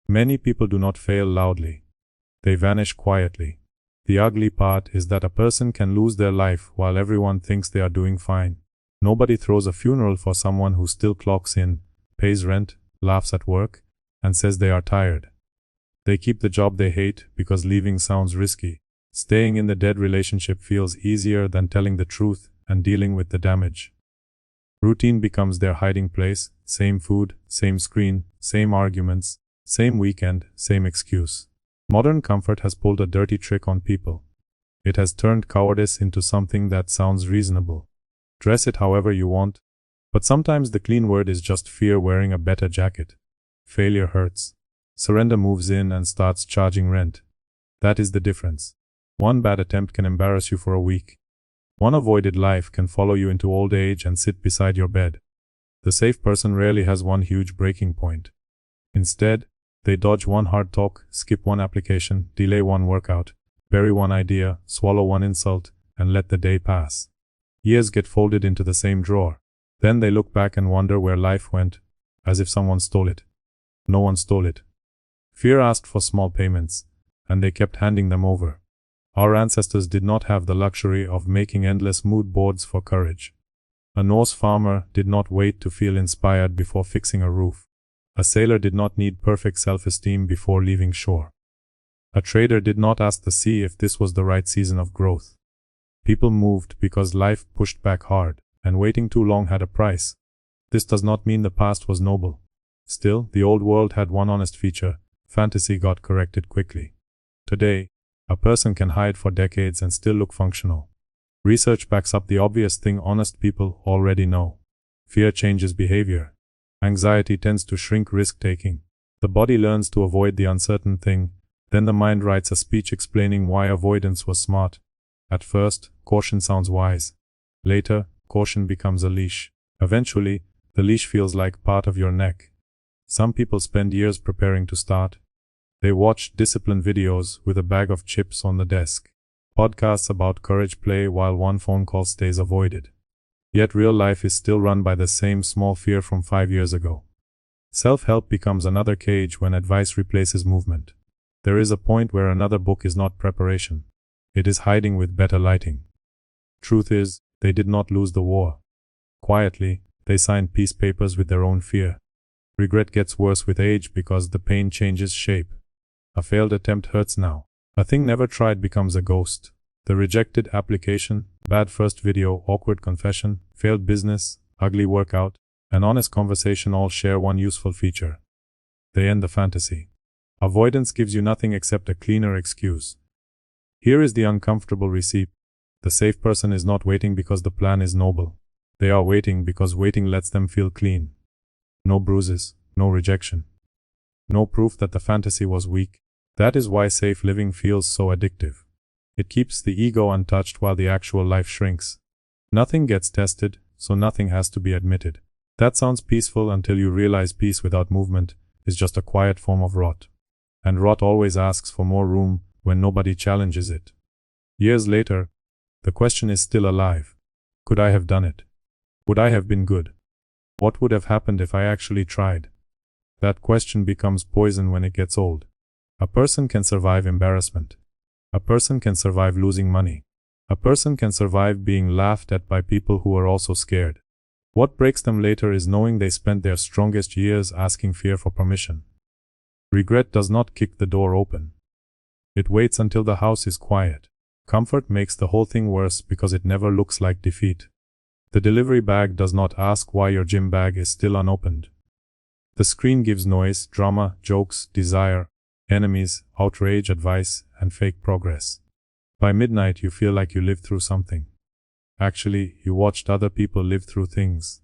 Many people do not fail loudly. They vanish quietly. The ugly part is that a person can lose their life while everyone thinks they are doing fine. Nobody throws a funeral for someone who still clocks in, pays rent, laughs at work, and says they are tired. They keep the job they hate because leaving sounds risky. Staying in the dead relationship feels easier than telling the truth and dealing with the damage. Routine becomes their hiding place, same food, same screen, same arguments, same weekend, same excuse. Modern comfort has pulled a dirty trick on people. It has turned cowardice into something that sounds reasonable. Dress it however you want, but sometimes the clean word is just fear wearing a better jacket. Failure hurts. Surrender moves in and starts charging rent. That is the difference. One bad attempt can embarrass you for a week. One avoided life can follow you into old age and sit beside your bed. The safe person rarely has one huge breaking point. Instead, they dodge one hard talk, skip one application, delay one workout, bury one idea, swallow one insult, and let the day pass. Years get folded into the same drawer. Then they look back and wonder where life went, as if someone stole it. No one stole it. Fear asked for small payments, and they kept handing them over. Our ancestors did not have the luxury of making endless mood boards for courage. A Norse farmer did not wait to feel inspired before fixing a roof. A sailor did not need perfect self-esteem before leaving shore. A trader did not ask the sea if this was the right season of growth. People moved because life pushed back hard, and waiting too long had a price. This does not mean the past was noble. Still, the old world had one honest feature: fantasy got corrected quickly. Today, a person can hide for decades and still look functional. Research backs up the obvious thing honest people already know. Fear changes behavior. Anxiety tends to shrink risk-taking. The body learns to avoid the uncertain thing, then the mind writes a speech explaining why avoidance was smart. At first, caution sounds wise. Later, caution becomes a leash. Eventually, the leash feels like part of your neck. Some people spend years preparing to start. They watch discipline videos with a bag of chips on the desk. Podcasts about courage play while one phone call stays avoided. Yet real life is still run by the same small fear from 5 years ago. Self-help becomes another cage when advice replaces movement. There is a point where another book is not preparation. It is hiding with better lighting. Truth is, they did not lose the war. Quietly, they signed peace papers with their own fear. Regret gets worse with age because the pain changes shape. A failed attempt hurts now. A thing never tried becomes a ghost. The rejected application, bad first video, awkward confession, failed business, ugly workout, and honest conversation all share one useful feature. They end the fantasy. Avoidance gives you nothing except a cleaner excuse. Here is the uncomfortable receipt. The safe person is not waiting because the plan is noble. They are waiting because waiting lets them feel clean. No bruises, no rejection. No proof that the fantasy was weak. That is why safe living feels so addictive. It keeps the ego untouched while the actual life shrinks. Nothing gets tested, so nothing has to be admitted. That sounds peaceful until you realize peace without movement is just a quiet form of rot. And rot always asks for more room when nobody challenges it. Years later, the question is still alive. Could I have done it? Would I have been good? What would have happened if I actually tried? That question becomes poison when it gets old. A person can survive embarrassment. A person can survive losing money. A person can survive being laughed at by people who are also scared. What breaks them later is knowing they spent their strongest years asking fear for permission. Regret does not kick the door open. It waits until the house is quiet. Comfort makes the whole thing worse because it never looks like defeat. The delivery bag does not ask why your gym bag is still unopened. The screen gives noise, drama, jokes, desire, enemies, outrage, advice, and fake progress. By midnight you feel like you lived through something. Actually, you watched other people live through things.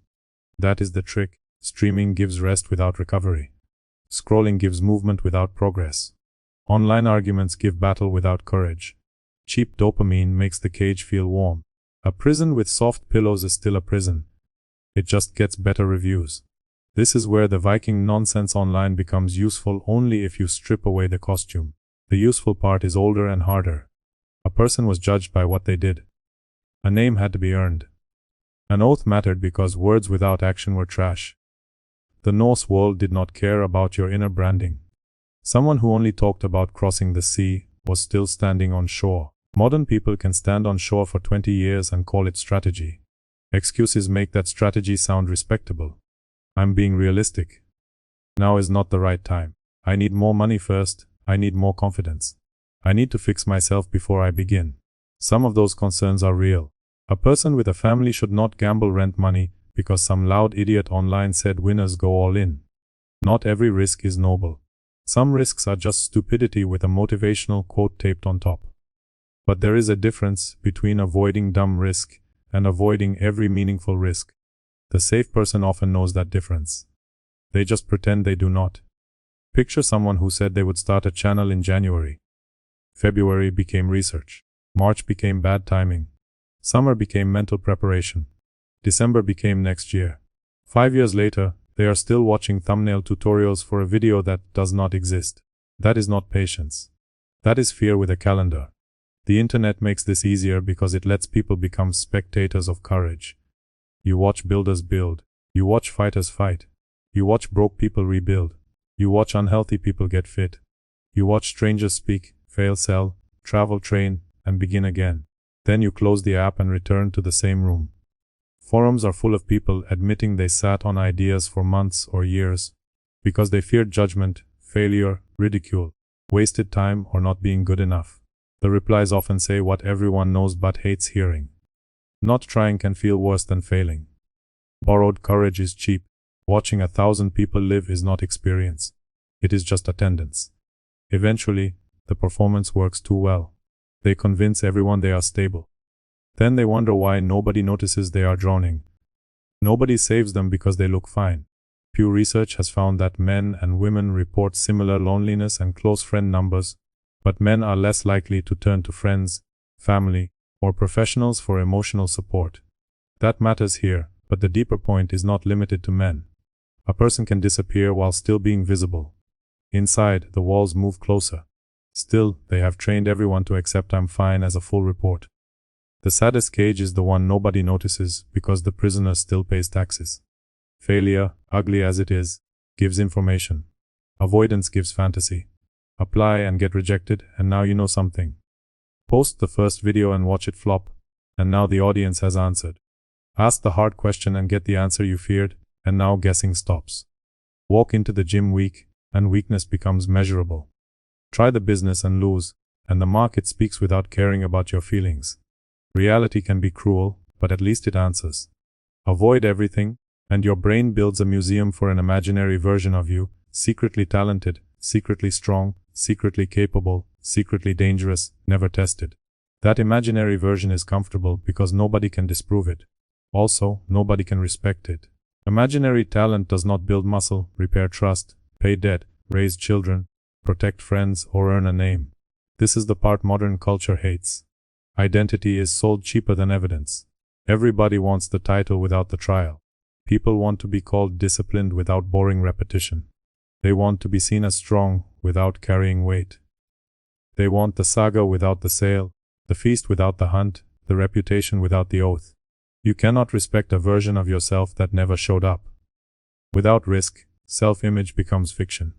That is the trick. Streaming gives rest without recovery. Scrolling gives movement without progress. Online arguments give battle without courage. Cheap dopamine makes the cage feel warm. A prison with soft pillows is still a prison. It just gets better reviews. This is where the Viking nonsense online becomes useful only if you strip away the costume. The useful part is older and harder. A person was judged by what they did. A name had to be earned. An oath mattered because words without action were trash. The Norse world did not care about your inner branding. Someone who only talked about crossing the sea was still standing on shore. Modern people can stand on shore for 20 years and call it strategy. Excuses make that strategy sound respectable. I'm being realistic. Now is not the right time. I need more money first. I need more confidence. I need to fix myself before I begin. Some of those concerns are real. A person with a family should not gamble rent money because some loud idiot online said winners go all in. Not every risk is noble. Some risks are just stupidity with a motivational quote taped on top. But there is a difference between avoiding dumb risk and avoiding every meaningful risk. The safe person often knows that difference. They just pretend they do not. Picture someone who said they would start a channel in January. February became research. March became bad timing. Summer became mental preparation. December became next year. 5 years later, they are still watching thumbnail tutorials for a video that does not exist. That is not patience. That is fear with a calendar. The internet makes this easier because it lets people become spectators of courage. You watch builders build. You watch fighters fight. You watch broke people rebuild. You watch unhealthy people get fit. You watch strangers speak, fail, sell, travel, train, and begin again. Then you close the app and return to the same room. Forums are full of people admitting they sat on ideas for months or years because they feared judgment, failure, ridicule, wasted time, or not being good enough. The replies often say what everyone knows but hates hearing. Not trying can feel worse than failing. Borrowed courage is cheap. Watching 1,000 people live is not experience. It is just attendance. Eventually, the performance works too well. They convince everyone they are stable. Then they wonder why nobody notices they are drowning. Nobody saves them because they look fine. Pew Research has found that men and women report similar loneliness and close friend numbers, but men are less likely to turn to friends, family, or professionals for emotional support. That matters here, but the deeper point is not limited to men. A person can disappear while still being visible. Inside, the walls move closer. Still, they have trained everyone to accept I'm fine as a full report. The saddest cage is the one nobody notices because the prisoner still pays taxes. Failure, ugly as it is, gives information. Avoidance gives fantasy. Apply and get rejected, and now you know something. Post the first video and watch it flop, and now the audience has answered. Ask the hard question and get the answer you feared, and now guessing stops. Walk into the gym weak, and weakness becomes measurable. Try the business and lose, and the market speaks without caring about your feelings. Reality can be cruel, but at least it answers. Avoid everything, and your brain builds a museum for an imaginary version of you, secretly talented, secretly strong, secretly capable, secretly dangerous, never tested. That imaginary version is comfortable because nobody can disprove it. Also, nobody can respect it. Imaginary talent does not build muscle, repair trust, pay debt, raise children, protect friends, or earn a name. This is the part modern culture hates. Identity is sold cheaper than evidence. Everybody wants the title without the trial. People want to be called disciplined without boring repetition. They want to be seen as strong without carrying weight. They want the saga without the sail, the feast without the hunt, the reputation without the oath. You cannot respect a version of yourself that never showed up. Without risk, self-image becomes fiction.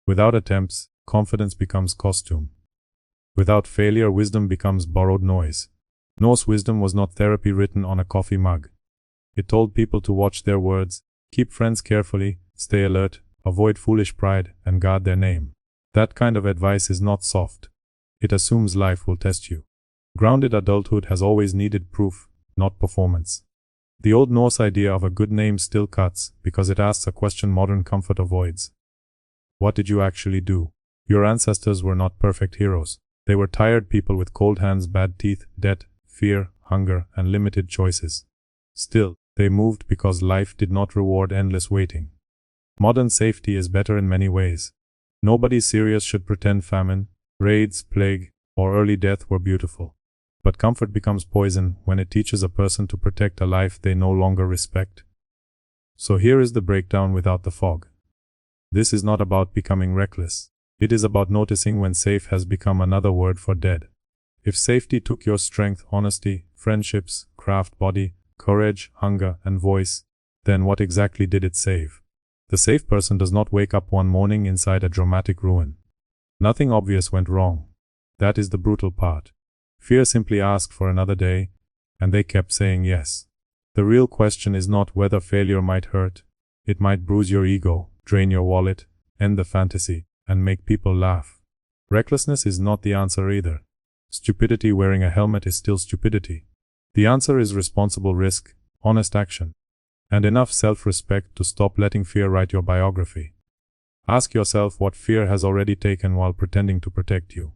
Without attempts, confidence becomes costume. Without failure, wisdom becomes borrowed noise. Norse wisdom was not therapy written on a coffee mug. It told people to watch their words, keep friends carefully, stay alert, avoid foolish pride, and guard their name. That kind of advice is not soft. It assumes life will test you. Grounded adulthood has always needed proof, not performance. The old Norse idea of a good name still cuts because it asks a question modern comfort avoids. What did you actually do? Your ancestors were not perfect heroes. They were tired people with cold hands, bad teeth, debt, fear, hunger, and limited choices. Still, they moved because life did not reward endless waiting. Modern safety is better in many ways. Nobody serious should pretend famine, raids, plague, or early death were beautiful. But comfort becomes poison when it teaches a person to protect a life they no longer respect. So here is the breakdown without the fog. This is not about becoming reckless. It is about noticing when safe has become another word for dead. If safety took your strength, honesty, friendships, craft, body, courage, hunger, and voice, then what exactly did it save? The safe person does not wake up one morning inside a dramatic ruin. Nothing obvious went wrong. That is the brutal part. Fear simply asked for another day, and they kept saying yes. The real question is not whether failure might hurt. It might bruise your ego, drain your wallet, end the fantasy, and make people laugh. Recklessness is not the answer either. Stupidity wearing a helmet is still stupidity. The answer is responsible risk, honest action, and enough self-respect to stop letting fear write your biography. Ask yourself what fear has already taken while pretending to protect you.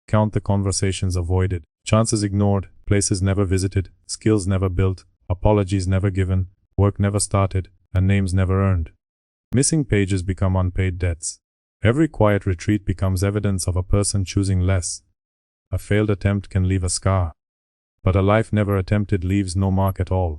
Count the conversations avoided, chances ignored, places never visited, skills never built, apologies never given, work never started, and names never earned. Missing pages become unpaid debts. Every quiet retreat becomes evidence of a person choosing less. A failed attempt can leave a scar, but a life never attempted leaves no mark at all.